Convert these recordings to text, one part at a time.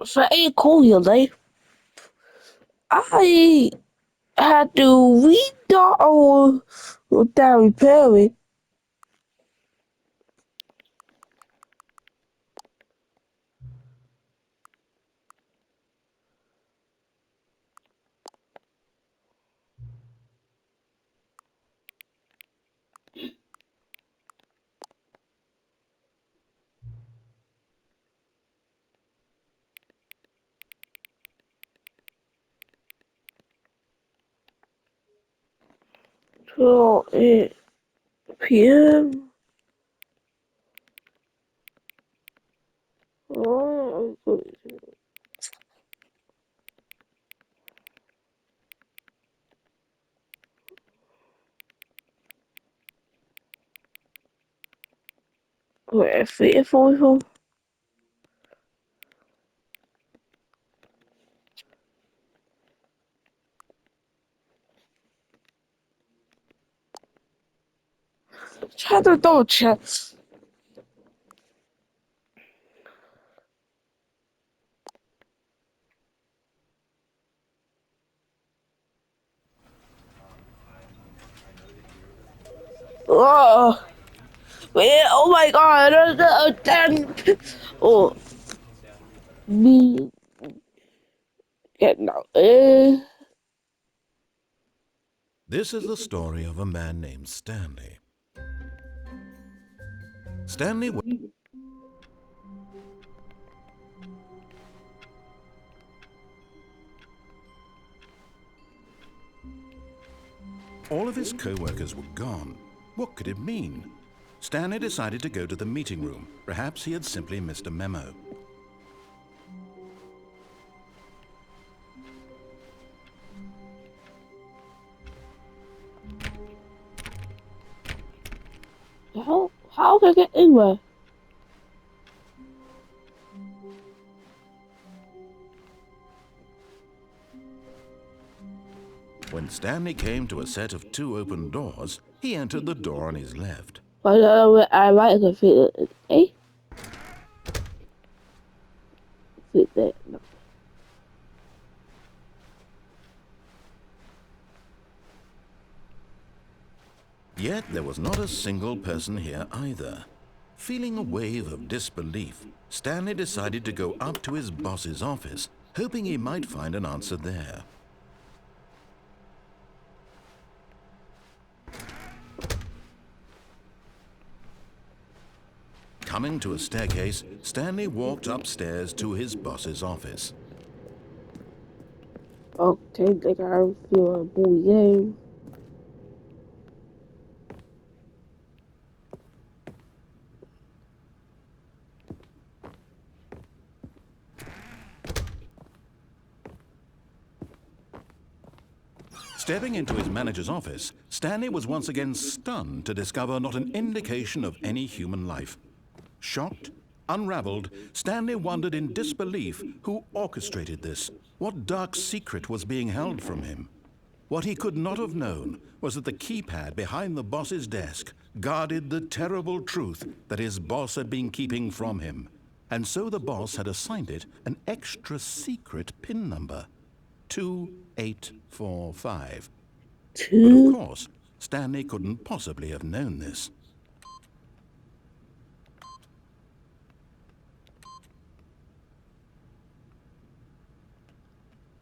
So ain't cool here, like I had to read the without repairing. Till 8 p.m. Oh, wait, 3 or 4. Try to double check. Oh, wait, oh my god, then, oh, me getting out. This is the story of a man named Stanley. Stanley, all of his co-workers were gone. What could it mean? Stanley decided to go to the meeting room. Perhaps he had simply missed a memo. How can I get anywhere? When Stanley came to a set of 2 open doors, he entered the door on his left. But I might have fit it. Fit there. No. Yet there was not a single person here either. Feeling a wave of disbelief, Stanley decided to go up to his boss's office, hoping he might find an answer there. Coming to a staircase, Stanley walked upstairs to his boss's office. Okay, like I feel a bull game. Stepping into his manager's office, Stanley was once again stunned to discover not an indication of any human life. Shocked, unraveled, Stanley wondered in disbelief who orchestrated this. What dark secret was being held from him? What he could not have known was that the keypad behind the boss's desk guarded the terrible truth that his boss had been keeping from him. And so the boss had assigned it an extra secret PIN number, 2845. But of 2. course, Stanley couldn't possibly have known this.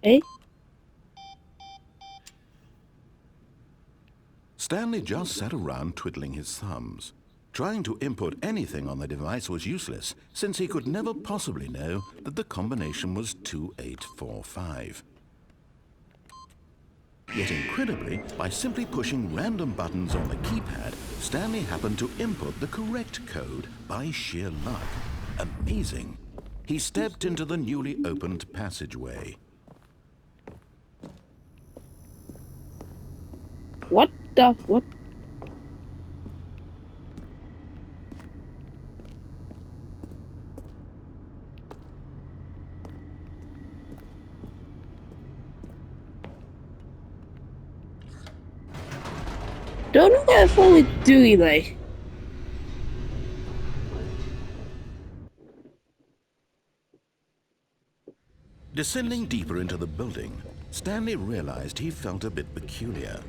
Eh? Stanley just sat around twiddling his thumbs. Trying to input anything on the device was useless, since he could never possibly know that the combination was 2845. Yet incredibly, by simply pushing random buttons on the keypad, Stanley happened to input the correct code by sheer luck. Amazing. He stepped into the newly opened passageway. What the what? Don't know what I fully do like. Descending deeper into the building, Stanley realized he felt a bit peculiar.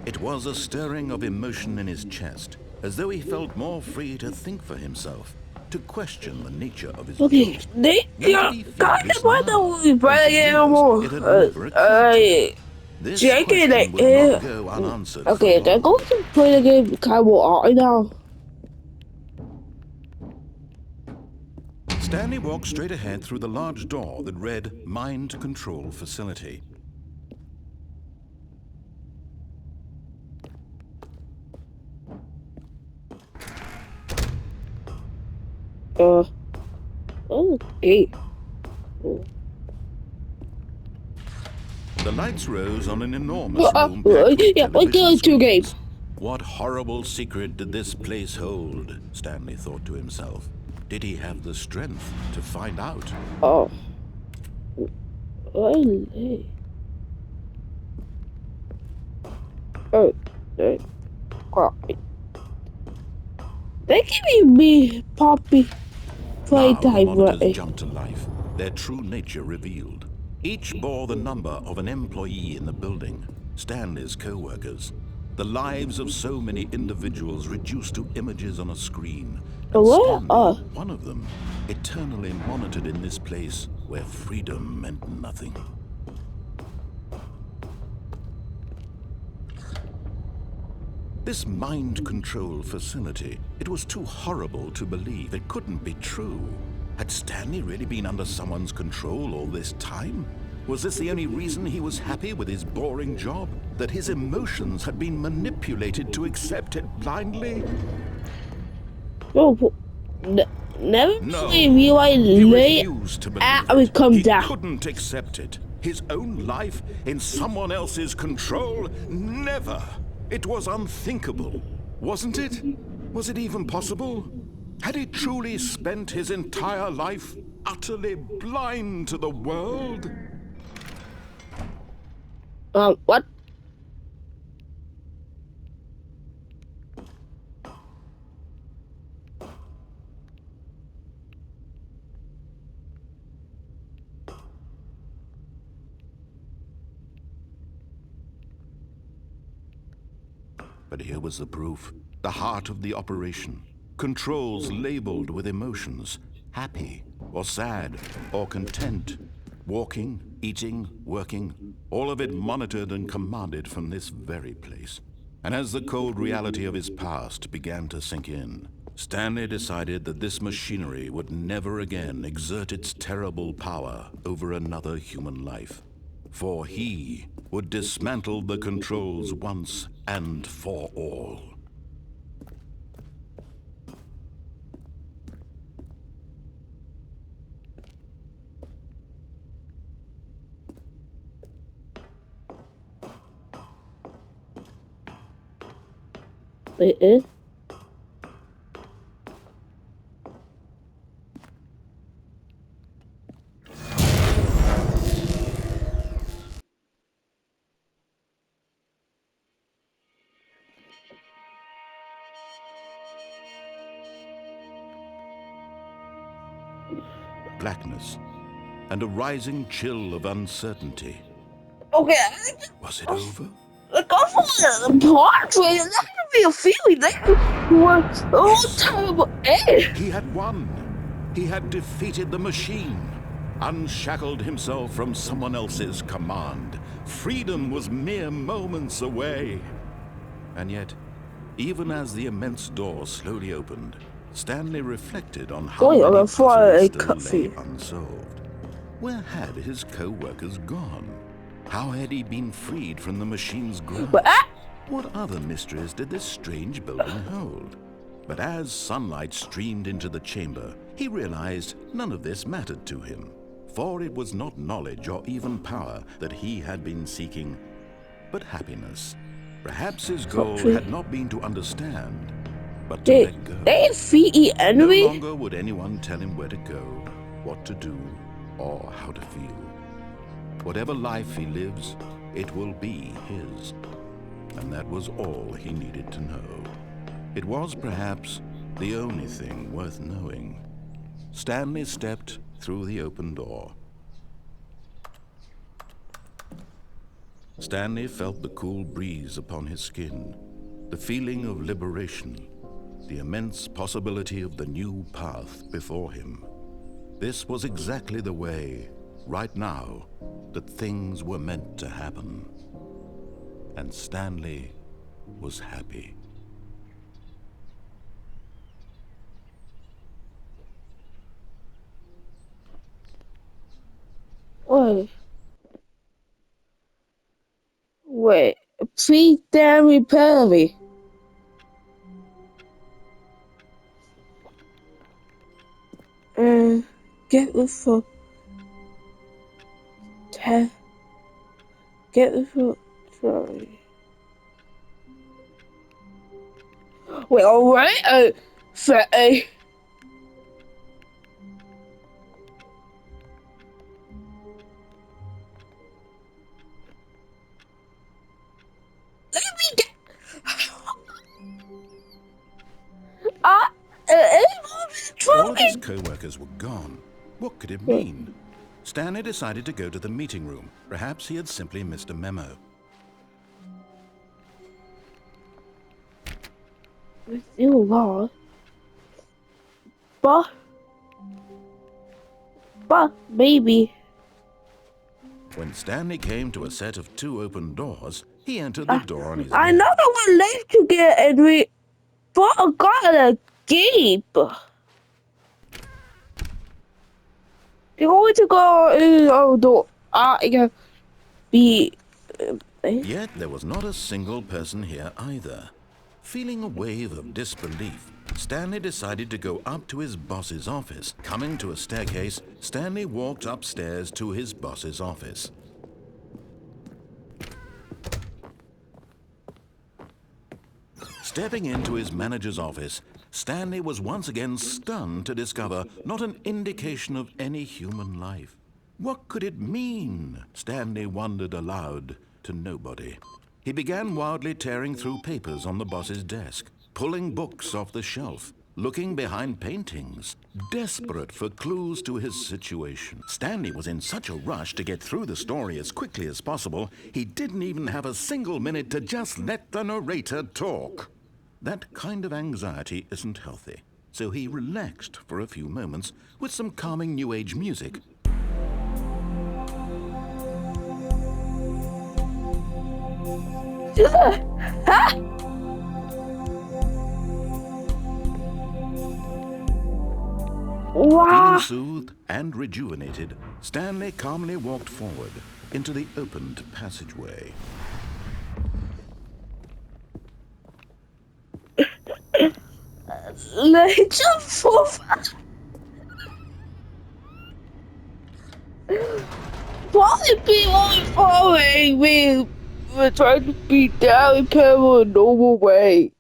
It was a stirring of emotion in his chest, as though he felt more free to think for himself, to question the nature of his Okay, job. they Why did he feel kind this of want now? to be When for years it had never occurred to him. This checking question would not go it. unanswered for Okay, they're long. going to play the game kind of right now. Stanley walked straight ahead through the large door that read Mind Control Facility. Okay. The lights rose on an enormous room packed with Yeah, we're television going to game. screens. What horrible secret did this place hold? Stanley thought to himself. Did he have the strength to find out? Oh. Olé. Oh, they copy. They giving me Poppy Now the playtime, monitors right? jumped to life, their true nature revealed. Each bore the number of an employee in the building, Stanley's co-workers. The lives of so many individuals reduced to images on a screen, and Where Stanley, are? one of them, eternally monitored in this place where freedom meant nothing. This mind control facility, it was too horrible to believe. It couldn't be true. Had Stanley really been under someone's control all this time? Was this the only reason he was happy with his boring job? That his emotions had been manipulated to accept it blindly? Oh, never No, believe you I he lay refused to believe after we it. come He down. couldn't accept it. His own life in someone else's control? Never. It was unthinkable, wasn't it? Was it even possible? Had he truly spent his entire life utterly blind to the world? What? But here was the proof, the heart of the operation. Controls labeled with emotions, happy or sad or content. Walking, eating, working, all of it monitored and commanded from this very place. And as the cold reality of his past began to sink in, Stanley decided that this machinery would never again exert its terrible power over another human life. For he would dismantle the controls once and for all. It is. Blackness and a rising chill of uncertainty. Okay. Was it over? Go for the portrait. There's gonna be a feeling there. What? Oh, terrible air. He had won. He had defeated the machine, unshackled himself from someone else's command. Freedom was mere moments away. And yet, even as the immense door slowly opened, Stanley reflected on how Wait, I'm many gonna fire puzzles a still cut for lay you. unsolved. Where had his co-workers gone? How had he been freed from the machine's grasp? But What other mysteries did this strange building hold? But as sunlight streamed into the chamber, he realized none of this mattered to him. For it was not knowledge or even power that he had been seeking, but happiness. Perhaps his goal had not been to understand, but to let go. they defeat No enemy. longer would anyone tell him where to go, what to do, or how to feel. Whatever life he lives, it will be his. And that was all he needed to know. It was perhaps the only thing worth knowing. Stanley stepped through the open door. Stanley felt the cool breeze upon his skin, the feeling of liberation, the immense possibility of the new path before him. This was exactly the way, right now, that things were meant to happen. And Stanley was happy. Wait. Wait. Please, damn repair me. Get the fuck. Get the fuck. Sorry. Wait, alright? Let me get. All of his co-workers were gone. What could it mean? Stanley decided to go to the meeting room. Perhaps he had simply missed a memo. It's still lost. But maybe. When Stanley came to a set of 2 open doors, he entered the door on his I left. know that we're late to get and but I got a gape. They're going to go in our door. Be. Yet there was not a single person here either. Feeling a wave of disbelief, Stanley decided to go up to his boss's office. Coming to a staircase, Stanley walked upstairs to his boss's office. Stepping into his manager's office, Stanley was once again stunned to discover not an indication of any human life. What could it mean? Stanley wondered aloud to nobody. He began wildly tearing through papers on the boss's desk, pulling books off the shelf, looking behind paintings, desperate for clues to his situation. Stanley was in such a rush to get through the story as quickly as possible, he didn't even have a single minute to just let the narrator talk. That kind of anxiety isn't healthy, so he relaxed for a few moments with some calming New Age music. Wow. Feeling soothed and rejuvenated, Stanley calmly walked forward into the opened passageway. Let's jump forward. Why people following me? We're trying to beat down people a normal way.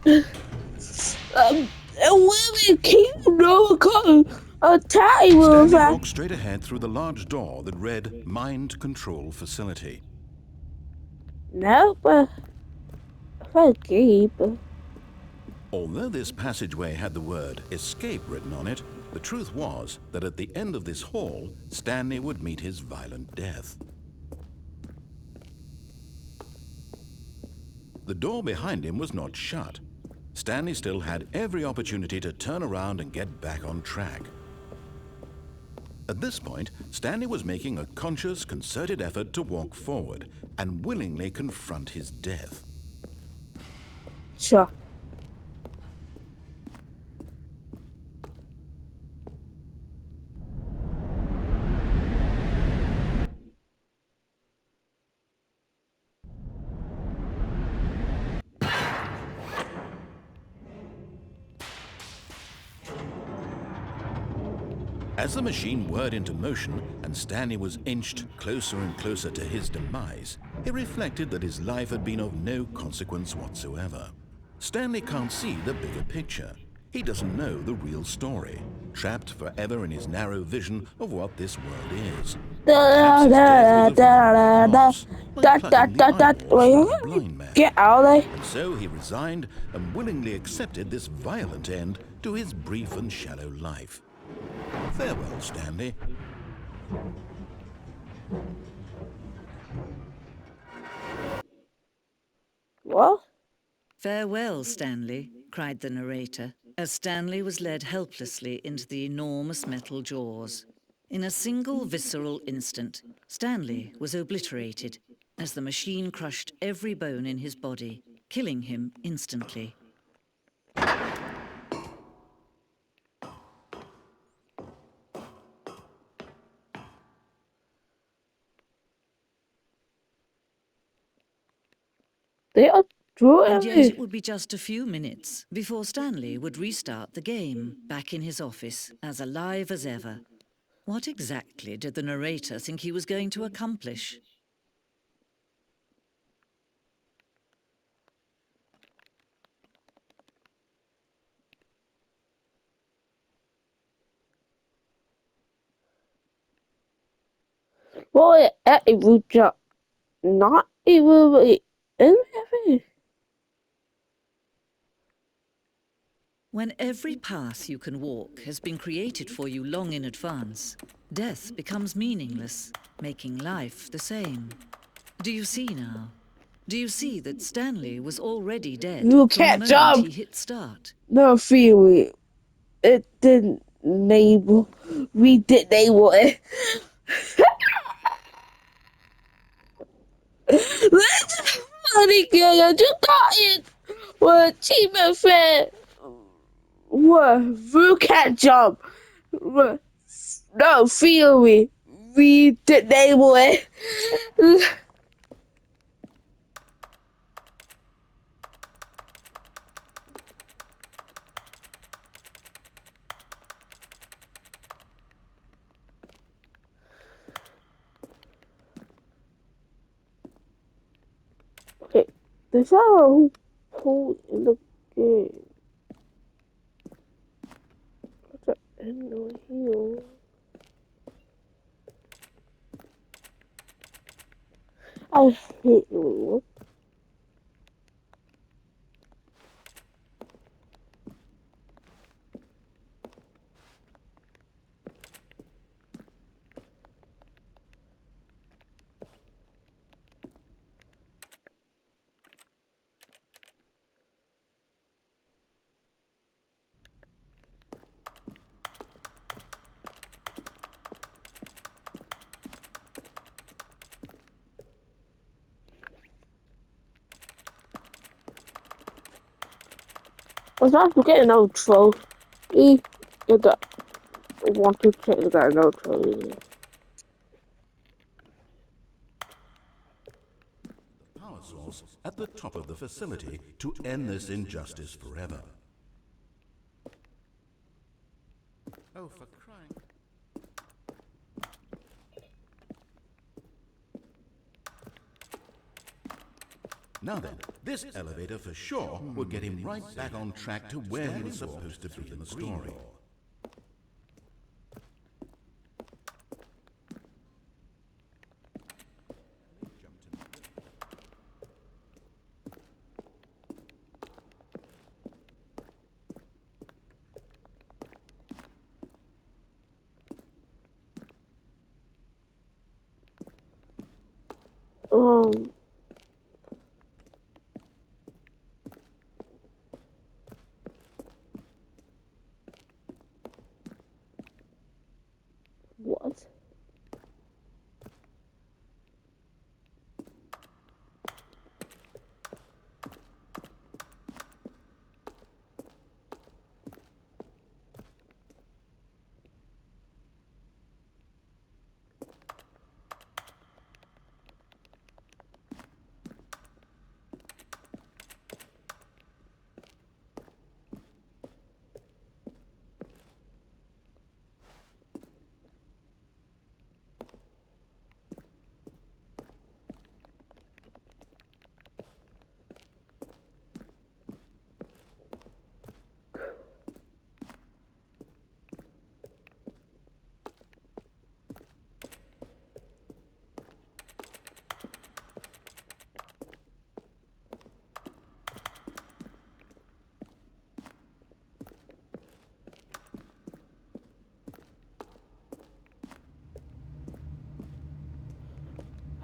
And we keep no code. A tiny will Stanley walked straight ahead through the large door that read Mind Control Facility. No, but I keep. Although this passageway had the word escape written on it, the truth was that at the end of this hall, Stanley would meet his violent death. The door behind him was not shut. Stanley still had every opportunity to turn around and get back on track. At this point, Stanley was making a conscious, concerted effort to walk forward and willingly confront his death. Sure. As the machine whirred into motion and Stanley was inched closer and closer to his demise, he reflected that his life had been of no consequence whatsoever. Stanley can't see the bigger picture. He doesn't know the real story, trapped forever in his narrow vision of what this world is. Perhaps his death was a form of loss, like plucking the eyeballs from a blind man. Get out of there. And so he resigned and willingly accepted this violent end to his brief and shallow life. Farewell, Stanley. What? "Farewell, Stanley," cried the narrator, as Stanley was led helplessly into the enormous metal jaws. In a single visceral instant, Stanley was obliterated as the machine crushed every bone in his body, killing him instantly. They are And yet it doing would be just a few minutes before Stanley would restart the game, back in his office, as alive as ever. What exactly did the narrator think he was going to accomplish? Boy, it will just not even be anything. When every path you can walk has been created for you long in advance, death becomes meaningless, making life the same. Do you see now? Do you see that Stanley was already dead You from the can't moment jump. he hit start? No theory. It didn't label. We did label it. Let's funny girl. I just got it. What achievement fan? What? You can't jump. What? No theory. We did label it. Okay, there's a whole hole in the game. What's that end over here? I hate you. I was about to get an outro. You got want to check the guy an outro. Power source at the top of the facility to end this injustice forever. Oh, for crying. Now then, this elevator for sure will get him right back on track to where he was supposed to be in the story. Um, what?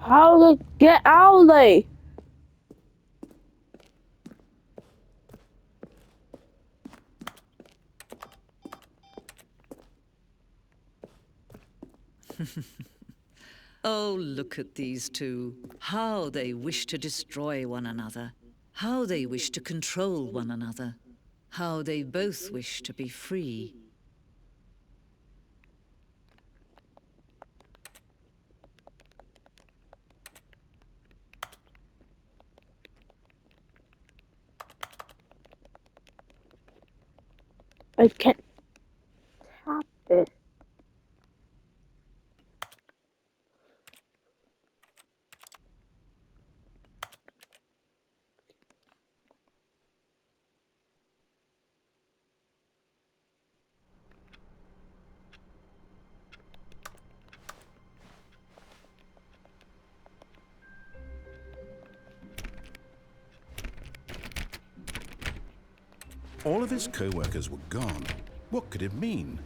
How to get out of there? Oh, look at these two. How they wish to destroy one another. How they wish to control one another. How they both wish to be free. I can't tap it. All of his co-workers were gone. What could it mean?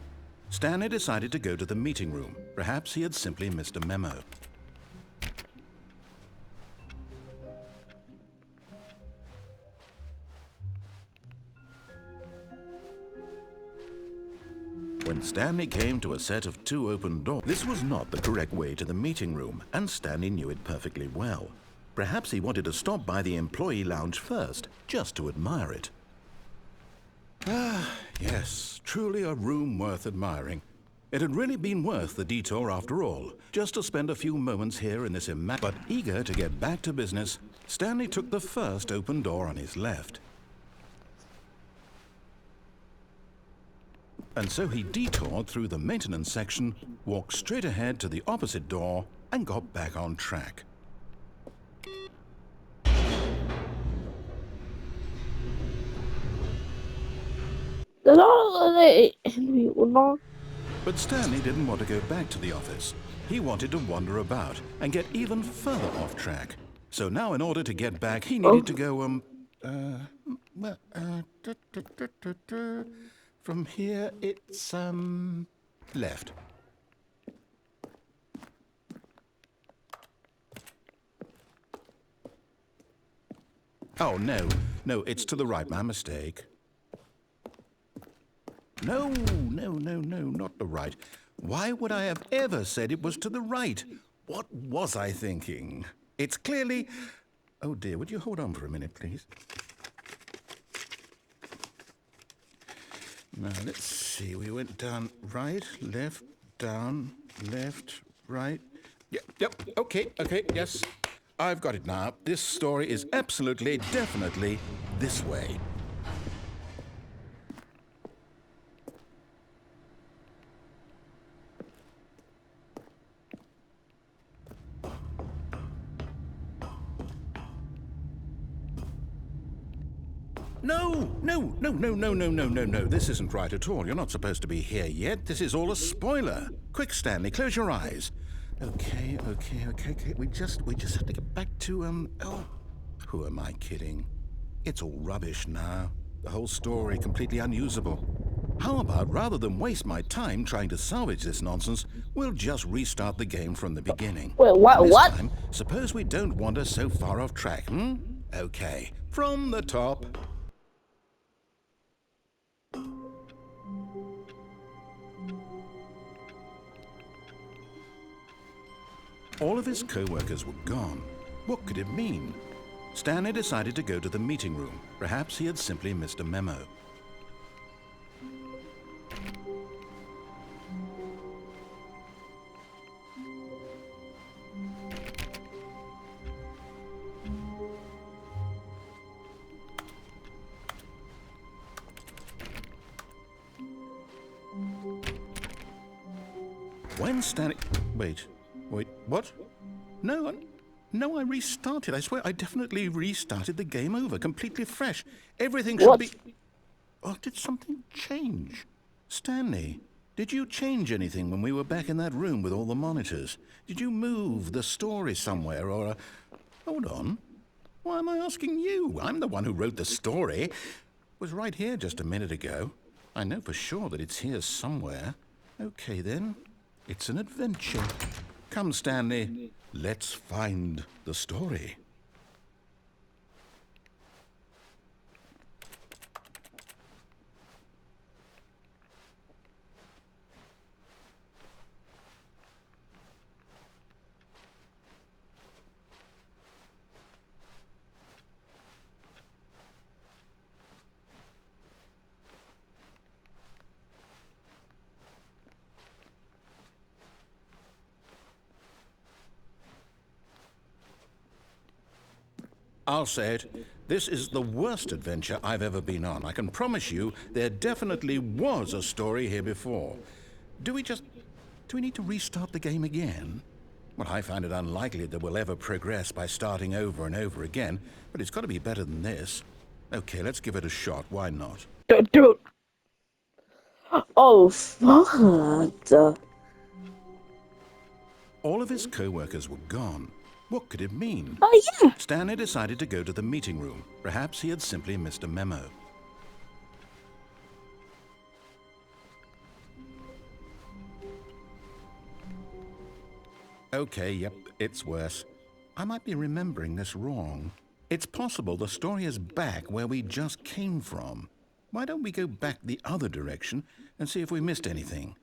Stanley decided to go to the meeting room. Perhaps he had simply missed a memo. When Stanley came to a set of 2 open doors, this was not the correct way to the meeting room, and Stanley knew it perfectly well. Perhaps he wanted to stop by the employee lounge first, just to admire it. Ah, yes, truly a room worth admiring. It had really been worth the detour after all, just to spend a few moments here in this But eager to get back to business, Stanley took the first open door on his left. And so he detoured through the maintenance section, walked straight ahead to the opposite door, and got back on track. But Stanley didn't want to go back to the office. He wanted to wander about and get even further off track. So now in order to get back, he needed to go, from here, it's, left. Oh, no, it's to the right, my mistake. No, not the right. Why would I have ever said it was to the right? What was I thinking? It's clearly... Oh dear, would you hold on for a minute, please? Now, let's see. We went down right, left, down, left, right. Yep, okay, yes. I've got it now. This story is absolutely, definitely this way. No. This isn't right at all. You're not supposed to be here yet. This is all a spoiler. Quick, Stanley, close your eyes. Okay. We just have to get back to, oh, who am I kidding? It's all rubbish now. The whole story completely unusable. How about, rather than waste my time trying to salvage this nonsense, we'll just restart the game from the beginning. Wait, And this what? time, suppose we don't wander so far off track, Okay, from the top. All of his co-workers were gone. What could it mean? Stanley decided to go to the meeting room. Perhaps he had simply missed a memo. When Stanley... Wait, what? No, I restarted. I swear, I definitely restarted the game over, completely fresh. Everything should be... Oh, did something change? Stanley, did you change anything when we were back in that room with all the monitors? Did you move the story somewhere, or... Hold on. Why am I asking you? I'm the one who wrote the story. It was right here just a minute ago. I know for sure that it's here somewhere. Okay, then. It's an adventure. Come, Stanley, let's find the story. I'll say it. This is the worst adventure I've ever been on. I can promise you there definitely was a story here before. Do we need to restart the game again? Well, I find it unlikely that we'll ever progress by starting over and over again, but it's got to be better than this. Okay, let's give it a shot. Why not? Dude. Oh, fuck. All of his co-workers were gone. What could it mean? Oh, yeah. Stanley decided to go to the meeting room. Perhaps he had simply missed a memo. Okay, yep, it's worse. I might be remembering this wrong. It's possible the story is back where we just came from. Why don't we go back the other direction and see if we missed anything?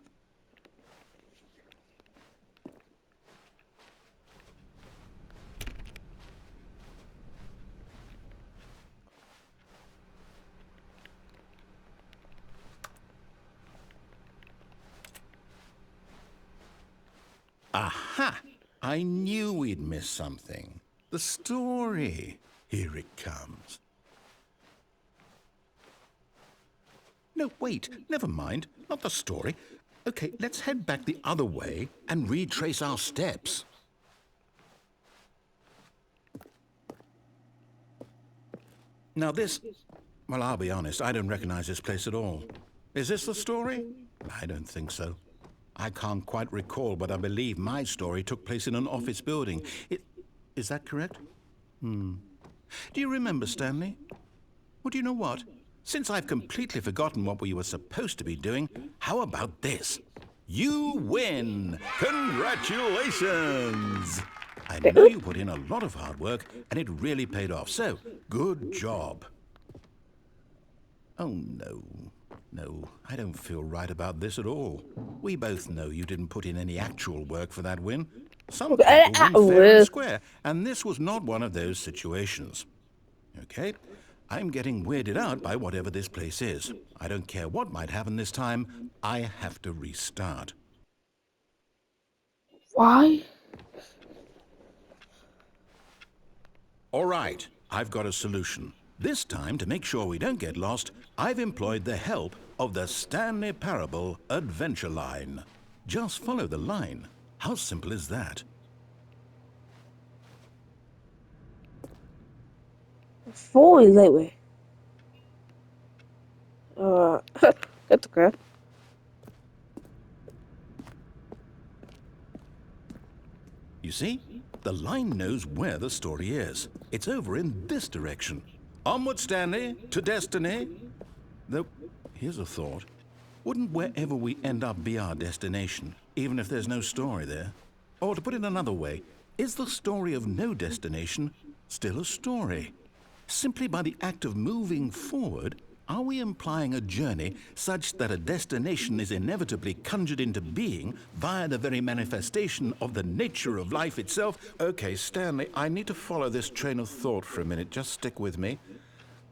Aha! I knew we'd miss something. The story. Here it comes. No, wait, never mind. Not the story. Okay, let's head back the other way and retrace our steps. Now this... Well, I'll be honest, I don't recognize this place at all. Is this the story? I don't think so. I can't quite recall, but I believe my story took place in an office building. Is that correct? Do you remember, Stanley? Well, do you know what? Since I've completely forgotten what we were supposed to be doing, how about this? You win! Congratulations! I know you put in a lot of hard work, and it really paid off, so good job. Oh, no. No, I don't feel right about this at all. We both know you didn't put in any actual work for that win. Some people win fair and square, and this was not one of those situations. Okay, I'm getting weirded out by whatever this place is. I don't care what might happen this time. I have to restart. Why? All right, I've got a solution. This time, to make sure we don't get lost, I've employed the help of the Stanley Parable Adventure Line. Just follow the line. How simple is that? Four is that way. That's okay. You see, the line knows where the story is. It's over in this direction. Onward, Stanley, to destiny. Though, here's a thought. Wouldn't wherever we end up be our destination, even if there's no story there? Or to put it another way, is the story of no destination still a story? Simply by the act of moving forward, are we implying a journey such that a destination is inevitably conjured into being via the very manifestation of the nature of life itself? Okay, Stanley, I need to follow this train of thought for a minute. Just stick with me.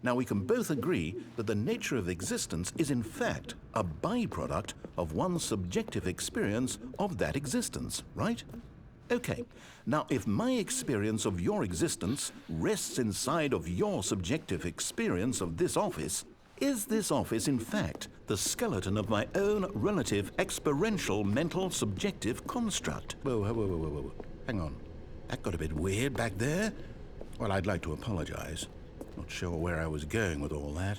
Now, we can both agree that the nature of existence is in fact a byproduct of one's subjective experience of that existence, right? Okay, now if my experience of your existence rests inside of your subjective experience of this office, is this office in fact the skeleton of my own relative experiential mental subjective construct? Whoa. Hang on. That got a bit weird back there. Well, I'd like to apologize. Not sure where I was going with all that.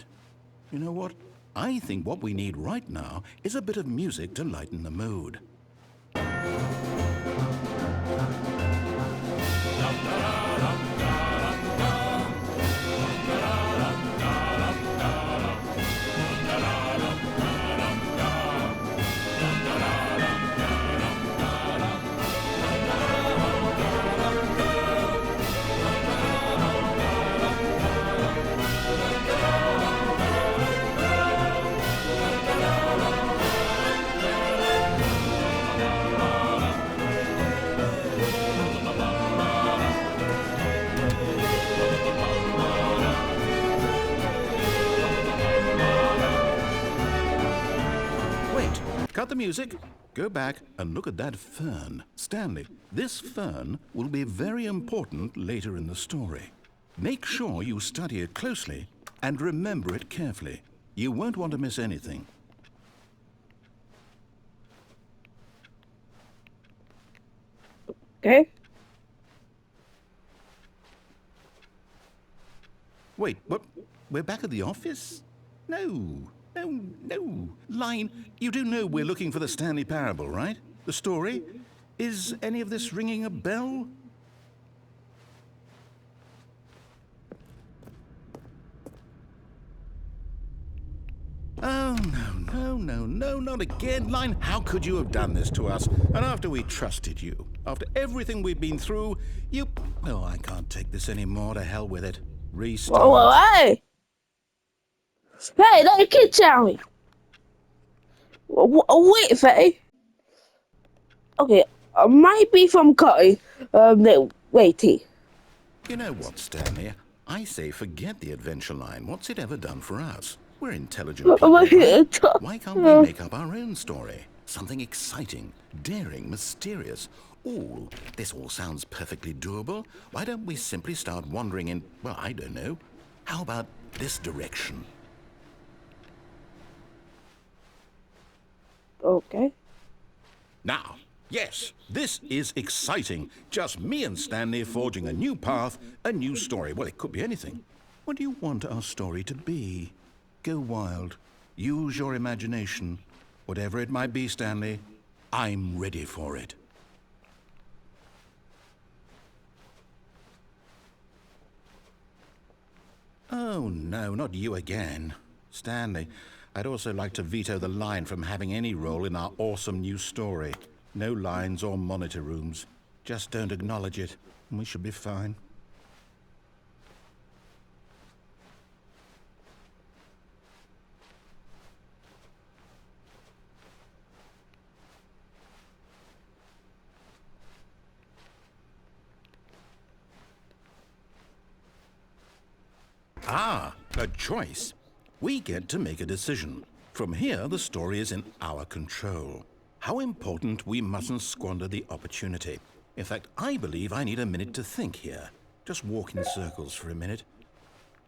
You know what? I think what we need right now is a bit of music to lighten the mood. Cut the music. Go back and look at that fern. Stanley, this fern will be very important later in the story. Make sure you study it closely and remember it carefully. You won't want to miss anything. Okay. Wait, what? We're back at the office? No. Line, you do know we're looking for the Stanley Parable, right? The story? Is any of this ringing a bell? Oh, no, not again, Line. How could you have done this to us? And after we trusted you, after everything we've been through, you... Oh, I can't take this anymore. To hell with it. Restart. Whoa, hey! Hey, let the kid tell me. Wait, Faye. Okay, might be from cutting. No, wait here. You know what, Stanley? I say forget the adventure line. What's it ever done for us? We're intelligent people, right? Why can't we make up our own story? Something exciting, daring, mysterious. Ooh, this all sounds perfectly doable. Why don't we simply start wandering in, well, I don't know. How about this direction? Okay. Now, yes, this is exciting. Just me and Stanley forging a new path, a new story. Well, it could be anything. What do you want our story to be? Go wild. Use your imagination. Whatever it might be, Stanley, I'm ready for it. Oh, no, not you again. Stanley, I'd also like to veto the line from having any role in our awesome new story. No lines or monitor rooms. Just don't acknowledge it, and we should be fine. Ah, a choice. We get to make a decision. From here, the story is in our control. How important we mustn't squander the opportunity. In fact, I believe I need a minute to think here. Just walk in circles for a minute.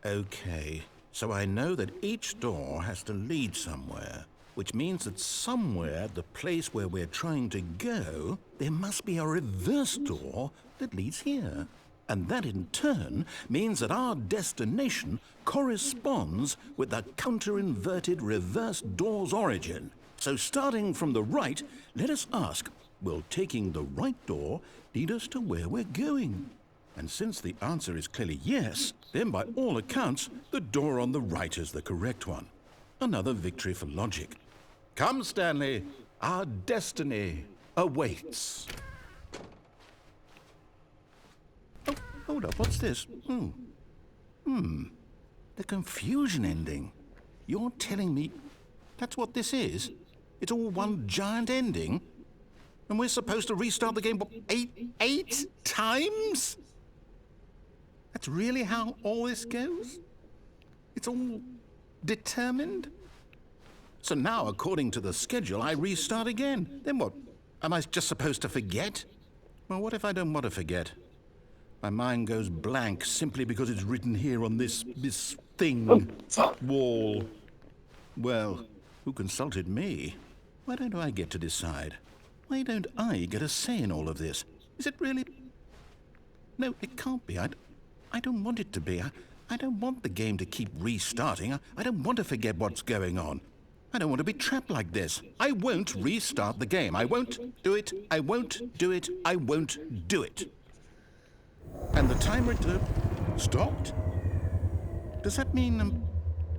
Okay, so I know that each door has to lead somewhere, which means that somewhere, the place where we're trying to go, there must be a reverse door that leads here. And that in turn means that our destination corresponds with the counter-inverted reverse door's origin. So starting from the right, let us ask, will taking the right door lead us to where we're going? And since the answer is clearly yes, then by all accounts, the door on the right is the correct one. Another victory for logic. Come, Stanley, our destiny awaits. Oh, hold up, what's this? The confusion ending. You're telling me that's what this is? It's all one giant ending? And we're supposed to restart the game, what, eight times? That's really how all this goes? It's all determined? So now, according to the schedule, I restart again. Then what? Am I just supposed to forget? Well, what if I don't want to forget? My mind goes blank simply because it's written here on this thing, wall. Well, who consulted me? Why don't I get to decide? Why don't I get a say in all of this? Is it really... No, it can't be. I don't want it to be. I don't want the game to keep restarting. I don't want to forget what's going on. I don't want to be trapped like this. I won't restart the game. I won't do it. I won't do it. I won't do it. And the timer stopped? Does that mean,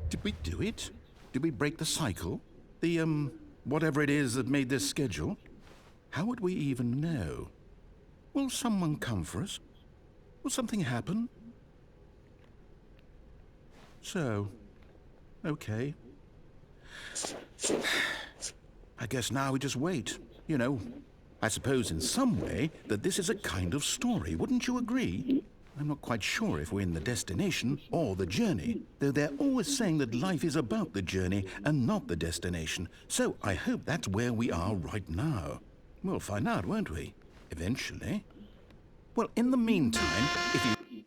did we do it? Did we break the cycle? The, whatever it is that made this schedule? How would we even know? Will someone come for us? Will something happen? So, okay. I guess now we just wait. You know, I suppose in some way that this is a kind of story. Wouldn't you agree? I'm not quite sure if we're in the destination or the journey, though they're always saying that life is about the journey and not the destination. So I hope that's where we are right now. We'll find out, won't we? Eventually. Well, in the meantime, if you...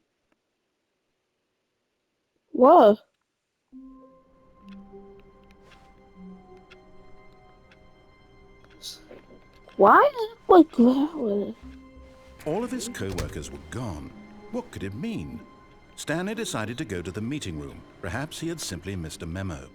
Whoa. Why was growling? All of his co-workers were gone. What could it mean? Stanley decided to go to the meeting room. Perhaps he had simply missed a memo.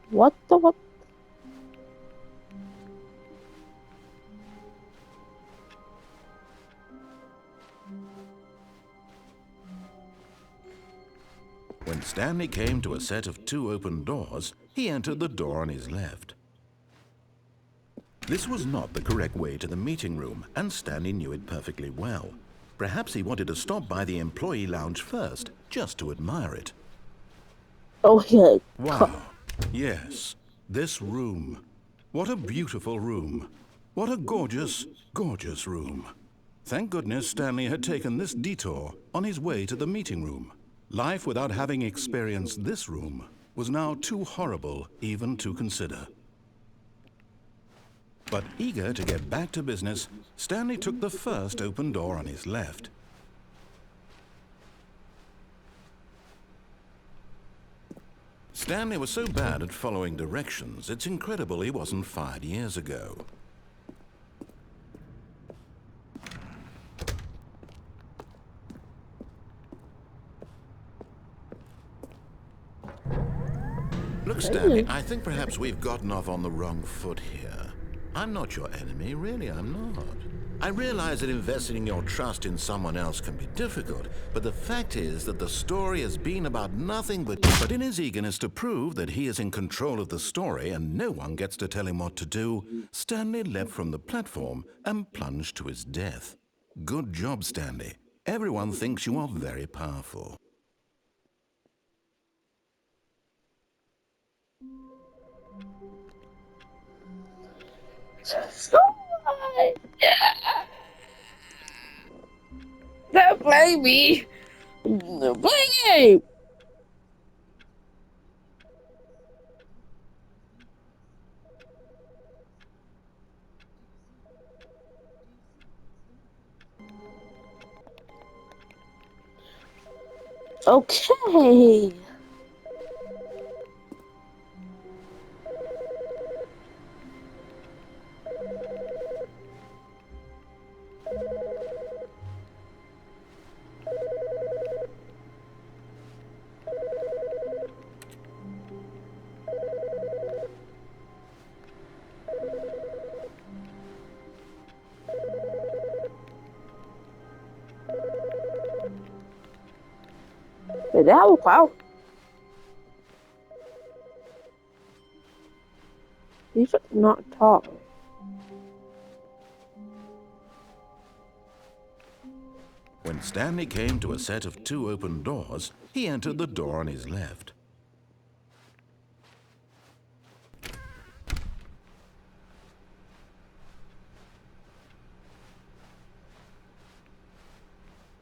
What the what? When Stanley came to a set of 2 open doors, he entered the door on his left. This was not the correct way to the meeting room, and Stanley knew it perfectly well. Perhaps he wanted to stop by the employee lounge first, just to admire it. Okay. Wow. Yes, this room. What a beautiful room. What a gorgeous, gorgeous room. Thank goodness Stanley had taken this detour on his way to the meeting room. Life without having experienced this room was now too horrible even to consider. But eager to get back to business, Stanley took the first open door on his left. Stanley was so bad at following directions, it's incredible he wasn't fired years ago. Look, Stanley, I think perhaps we've gotten off on the wrong foot here. I'm not your enemy, really, I'm not. I realize that investing your trust in someone else can be difficult, but the fact is that the story has been about nothing but... But in his eagerness to prove that he is in control of the story and no one gets to tell him what to do, Stanley leapt from the platform and plunged to his death. Good job, Stanley. Everyone thinks you are very powerful. Someone! Don't blame me! Blame! Okay. That was wow. He should not talk. When Stanley came to a set of 2 open doors, he entered the door on his left.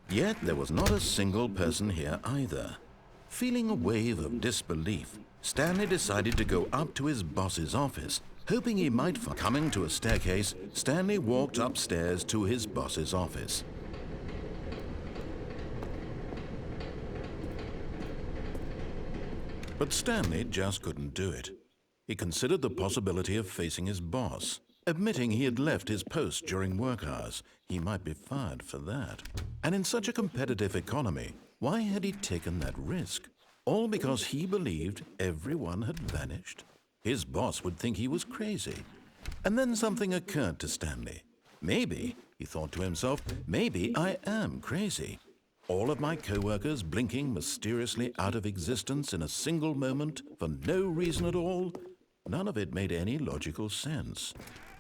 Yet there was not a single person here either. Feeling a wave of disbelief, Stanley decided to go up to his boss's office, hoping he might find... Coming to a staircase, Stanley walked upstairs to his boss's office. But Stanley just couldn't do it. He considered the possibility of facing his boss. Admitting he had left his post during work hours, he might be fired for that. And in such a competitive economy, why had he taken that risk? All because he believed everyone had vanished? His boss would think he was crazy. And then something occurred to Stanley. Maybe, he thought to himself, maybe I am crazy. All of my co-workers blinking mysteriously out of existence in a single moment for no reason at all? None of it made any logical sense.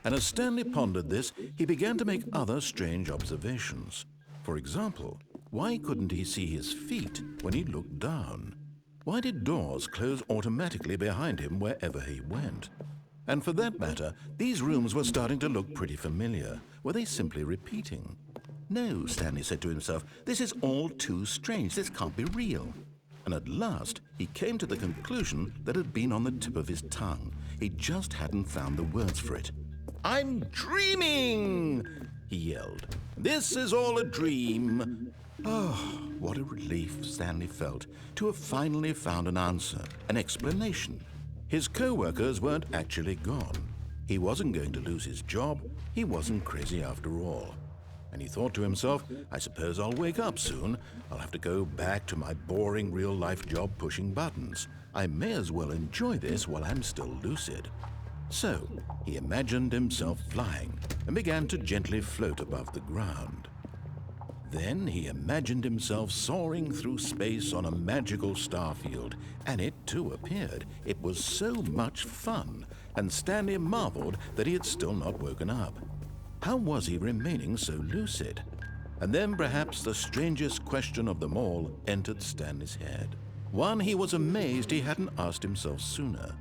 And as Stanley pondered this, he began to make other strange observations. For example, why couldn't he see his feet when he looked down? Why did doors close automatically behind him wherever he went? And for that matter, these rooms were starting to look pretty familiar. Were they simply repeating? No, Stanley said to himself, this is all too strange. This can't be real. And at last, he came to the conclusion that had been on the tip of his tongue. He just hadn't found the words for it. "I'm dreaming!" he yelled. "This is all a dream." Oh, what a relief Stanley felt to have finally found an answer, an explanation. His co-workers weren't actually gone. He wasn't going to lose his job. He wasn't crazy after all. And he thought to himself, I suppose I'll wake up soon. I'll have to go back to my boring real-life job pushing buttons. I may as well enjoy this while I'm still lucid. So he imagined himself flying and began to gently float above the ground. Then he imagined himself soaring through space on a magical starfield, and it too appeared. It was so much fun, and Stanley marveled that he had still not woken up. How was he remaining so lucid? And then perhaps the strangest question of them all entered Stanley's head. One he was amazed he hadn't asked himself sooner.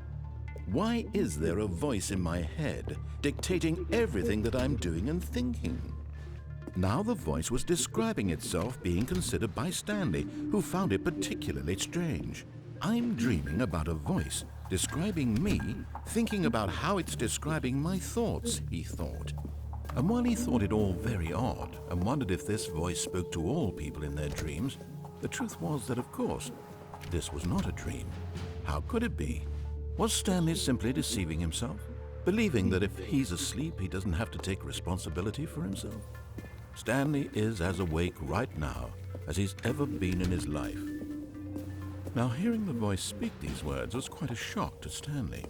Why is there a voice in my head dictating everything that I'm doing and thinking? Now the voice was describing itself being considered by Stanley, who found it particularly strange. I'm dreaming about a voice describing me, thinking about how it's describing my thoughts, he thought. And while he thought it all very odd and wondered if this voice spoke to all people in their dreams, the truth was that, of course, this was not a dream. How could it be? Was Stanley simply deceiving himself, believing that if he's asleep, he doesn't have to take responsibility for himself? Stanley is as awake right now as he's ever been in his life. Now, hearing the voice speak these words was quite a shock to Stanley.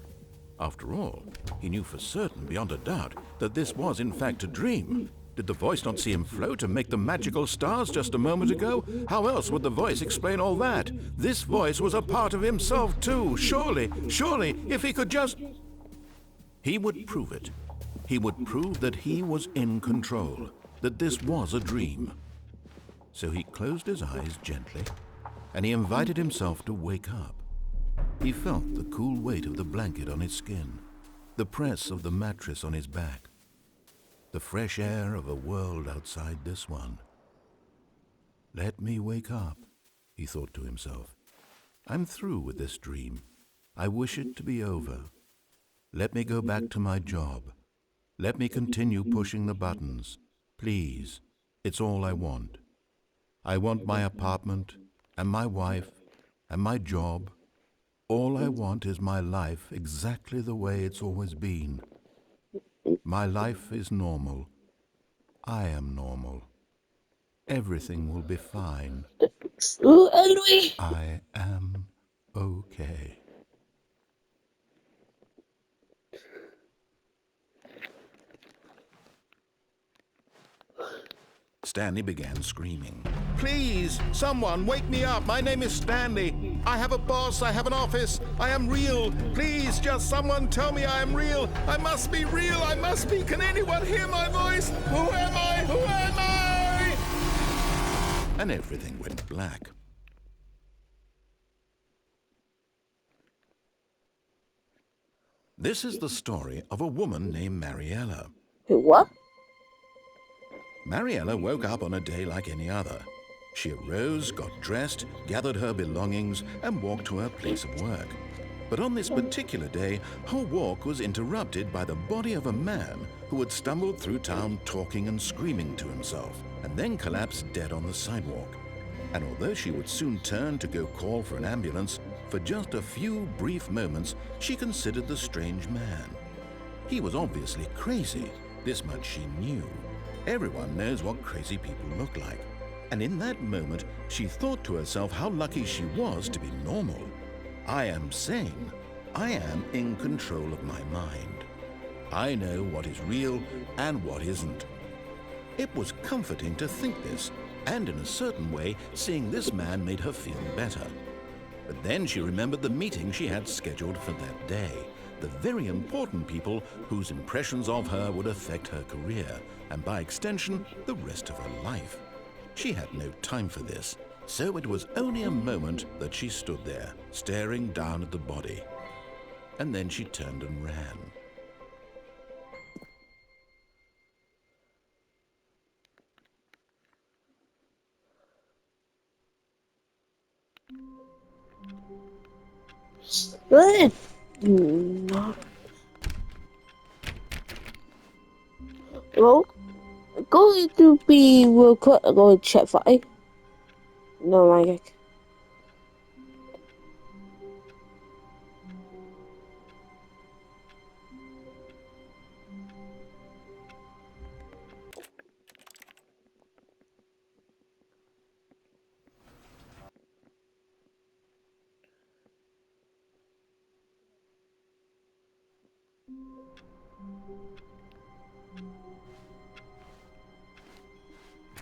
After all, he knew for certain, beyond a doubt, that this was in fact a dream. Did the voice not see him float and make the magical stars just a moment ago? How else would the voice explain all that? This voice was a part of himself too. Surely, if he could just... He would prove it. He would prove that he was in control, that this was a dream. So he closed his eyes gently, and he invited himself to wake up. He felt the cool weight of the blanket on his skin, the press of the mattress on his back, the fresh air of a world outside this one. Let me wake up, he thought to himself. I'm through with this dream. I wish it to be over. Let me go back to my job. Let me continue pushing the buttons. Please, it's all I want. I want my apartment and my wife and my job. All I want is my life exactly the way it's always been. My life is normal. I am normal. Everything will be fine. Louis. I am okay. Stanley began screaming. Please, someone, wake me up. My name is Stanley. I have a boss. I have an office. I am real. Please, just someone tell me I am real. I must be real. I must be. Can anyone hear my voice? Who am I? Who am I? And everything went black. This is the story of a woman named Mariella. What? Mariella woke up on a day like any other. She arose, got dressed, gathered her belongings, and walked to her place of work. But on this particular day, her walk was interrupted by the body of a man who had stumbled through town talking and screaming to himself, and then collapsed dead on the sidewalk. And although she would soon turn to go call for an ambulance, for just a few brief moments, she considered the strange man. He was obviously crazy. This much she knew. Everyone knows what crazy people look like. And in that moment, she thought to herself how lucky she was to be normal. I am sane. I am in control of my mind. I know what is real and what isn't. It was comforting to think this, and in a certain way, seeing this man made her feel better. But then she remembered the meeting she had scheduled for that day. the very important people whose impressions of her would affect her career, and by extension, the rest of her life. She had no time for this, so it was only a moment that she stood there, staring down at the body. And then she turned and ran. Good. Well, going to be real quick. I'm going to check for it. No, my God.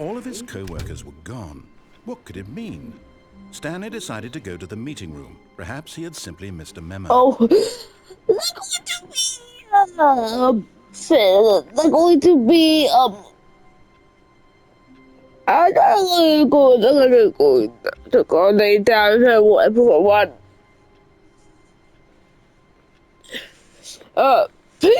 All of his co-workers were gone. What could it mean? Stanley decided to go to the meeting room. Perhaps he had simply missed a memo. Oh, they're going to be they're going to be I'm not gonna go. To go lay down and whatever I want. Please.